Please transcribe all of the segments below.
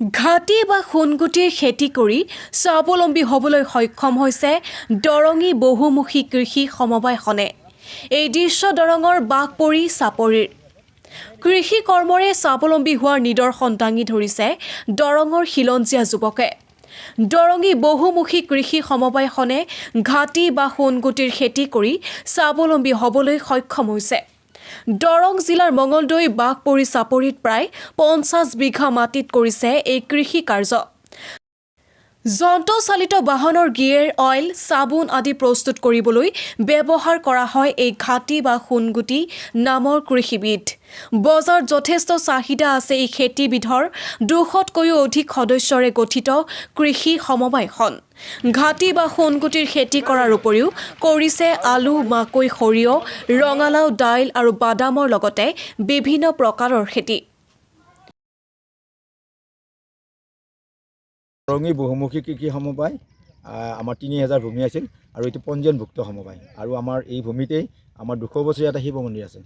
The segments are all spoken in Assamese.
ঘাটি বা সোণগুটিৰ খেতি কৰি স্বাৱলম্বী হ'বলৈ সক্ষম হৈছে দৰঙী বহুমুখী কৃষি সমবায়খনে। এই দৃশ্য দৰঙৰ বাঘপৰি চাপৰিৰ। কৃষি কৰ্মৰে স্বাৱলম্বী হোৱাৰ নিদৰ্শন দাঙি ধৰিছে দৰঙৰ খিলঞ্জীয়া যুৱকে। দৰঙী বহুমুখী কৃষি সমবায়খনে ঘাটি বা সোণগুটিৰ খেতি কৰি স্বাৱলম্বী হ'বলৈ সক্ষম হৈছে। দৰং জিলাৰ মঙলদৈ বাঘপৰি চাপৰিত প্ৰায় 50 বিঘা মাটিত কৰিছে এই কৃষি কাৰ্য। যন্ত্ৰচালিত বাহনৰ গিয়েৰ অইল, চাবোন আদি প্ৰস্তুত কৰিবলৈ ব্যৱহাৰ কৰা হয় এই ঘাটি বা সোণগুটি নামৰ কৃষিবিধ। বজাৰত যথেষ্ট চাহিদা আছে এই খেতিবিধৰ 200তকৈও অধিক সদস্যৰে গঠিত কৃষি সমবায়খন। ঘাটি বা সোণগুটিৰ খেতি কৰাৰ উপৰিও কৰিছে আলু, মাকৈ, সৰিয়হ, ৰঙালাও, দাইল আৰু বাদামৰ লগতে বিভিন্ন প্ৰকাৰৰ খেতি। দৰঙী বহুমুখী কৃষি সমবায় আমাৰ 3000 ভূমি আছিল আৰু এইটো পঞ্জীয়নভুক্ত সমবায়। আৰু আমাৰ এই ভূমিতেই আমাৰ 200 বছৰীয়া এটা শিৱ মন্দিৰ আছে।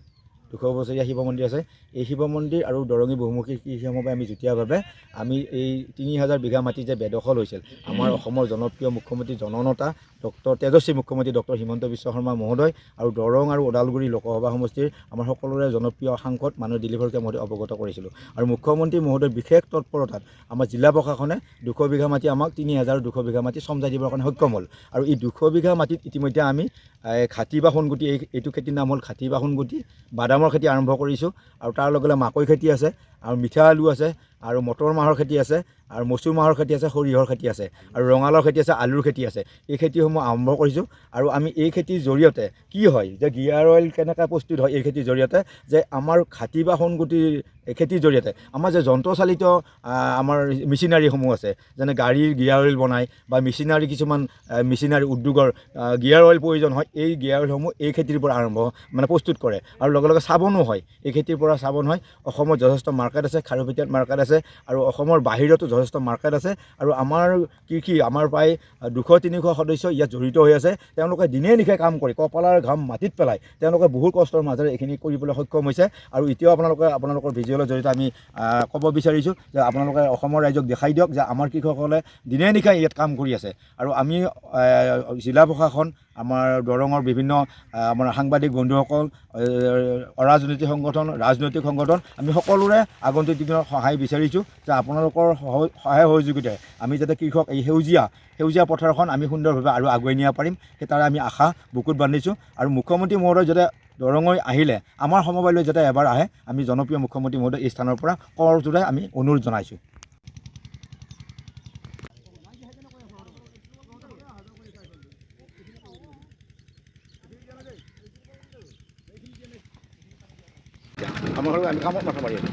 200 বছৰীয়া শিৱ মন্দিৰ আছে। এই শিৱ মন্দিৰ আৰু দৰঙী বহুমুখী কৃষি সমবায় আমি যুটীয়াভাৱে আমি এই 3000 বিঘা মাটি যে বেদখল হৈছিল, আমাৰ অসমৰ জনপ্ৰিয় মুখ্যমন্ত্ৰী জননেতা ডক্টৰ তেজস্বী মুখ্যমন্ত্ৰী ডক্টৰ হিমন্ত বিশ্ব শৰ্মা মহোদয় আৰু দৰং আৰু ওদালগুৰি লোকসভা সমষ্টিৰ আমাৰ সকলোৰে জনপ্ৰিয় সাংসদ মাননীয় দিলীপ শইকীয়া মহোদয় অৱগত কৰিছিলোঁ। আৰু মুখ্যমন্ত্ৰী মহোদয়ৰ বিশেষ তৎপৰতাত আমাৰ জিলা প্ৰশাসনে 200 বিঘা মাটি আমাক 3200 বিঘা মাটি চমজাই দিবৰ কাৰণে সক্ষম হ'ল। আৰু এই 200 বিঘা মাটিত ইতিমধ্যে আমি ঘাটি বা সোণগুটি এইটো খেতিৰ নাম হ'ল ঘাটি বা সোণগুটি, বাদামৰ খেতি আৰম্ভ কৰিছোঁ। আৰু তাৰ লগে লগে মাকৈ খেতি আছে, আৰু মিঠা আলু আছে, আৰু মটৰ মাহৰ খেতি আছে, আৰু মচুৰ মাহৰ খেতি আছে, সৰিয়হৰ খেতি আছে, আৰু ৰঙালাওৰ খেতি আছে, আলুৰ খেতি আছে। এই খেতিসমূহ আৰম্ভ কৰিছোঁ। আৰু আমি এই খেতিৰ জৰিয়তে কি হয় যে গিয়াৰ অইল কেনেকৈ প্ৰস্তুত হয় এই খেতিৰ জৰিয়তে, যে আমাৰ ঘাটি বা সোণগুটিৰ খেতিৰ জৰিয়তে আমাৰ যে যন্ত্ৰচালিত আমাৰ মেচিনাৰীসমূহ আছে, যেনে গাড়ীৰ গিয়াৰ অইল বনায় বা মেচিনাৰী কিছুমান মেচিনাৰী উদ্যোগৰ গিয়াৰ অইল প্ৰয়োজন হয়, এই গিয়াৰ অইলসমূহ এই খেতিৰ পৰা প্ৰস্তুত কৰে। আৰু লগে লগে চাবোনো হয়, এই খেতিৰ পৰা চাবোন হয়। অসমত যথেষ্ট মাৰ্কেট আছে, খাৰুপেটীয়াত মাৰ্কেট আছে, আৰু অসমৰ বাহিৰতো যথেষ্ট মাৰ্কেট আছে। আৰু আমাৰ কৃষি আমাৰ প্ৰায় 200-300 সদস্য ইয়াত জড়িত হৈ আছে। তেওঁলোকে দিনে নিশাই কাম কৰি কপালৰ ঘাম মাটিত পেলাই তেওঁলোকে বহুত কষ্টৰ মাজেৰে এইখিনি কৰিবলৈ সক্ষম হৈছে। আৰু এতিয়াও আপোনালোকৰ ভিজুৱেলৰ জৰিয়তে আমি ক'ব বিচাৰিছোঁ যে আপোনালোকে অসমৰ ৰাইজক দেখাই দিয়ক যে আমাৰ কৃষকসকলে দিনে নিশাই ইয়াত কাম কৰি আছে। আৰু আমি জিলা প্ৰশাসন, আমাৰ দৰঙৰ বিভিন্ন আমাৰ সাংবাদিক বন্ধুসকল, অৰাজনৈতিক সংগঠন, ৰাজনৈতিক সংগঠন, আমি সকলোৰে আগন্তুক দিনৰ সহায় বিচাৰিছোঁ যে আপোনালোকৰ সহায় সহযোগিতাৰে আমি যাতে কৃষক এই সেউজীয়া পথাৰখন আমি সুন্দৰভাৱে আৰু আগুৱাই নিব পাৰিম, সেই তাৰে আমি আশা বুকুত বান্ধিছোঁ। আৰু মুখ্যমন্ত্ৰী মহোদয় যাতে দৰঙলৈ আহিলে আমাৰ সমবায়লৈ যাতে এবাৰ আহে, আমি জনপ্ৰিয় মুখ্যমন্ত্ৰী মহোদয় এই স্থানৰ পৰা কৰযোৰে আমি অনুৰোধ জনাইছোঁ। আমি কামত মাথা মাৰি আছোঁ।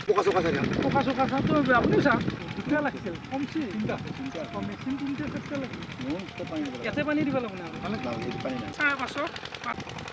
পোকা চোকা আপুনি চাওক কেতিয়া লাগিছিল কমছি মেচিন তিনিটা কেতিয়া লাগিছিল ইয়াতে পানী দিব লাগিব চাৰে 500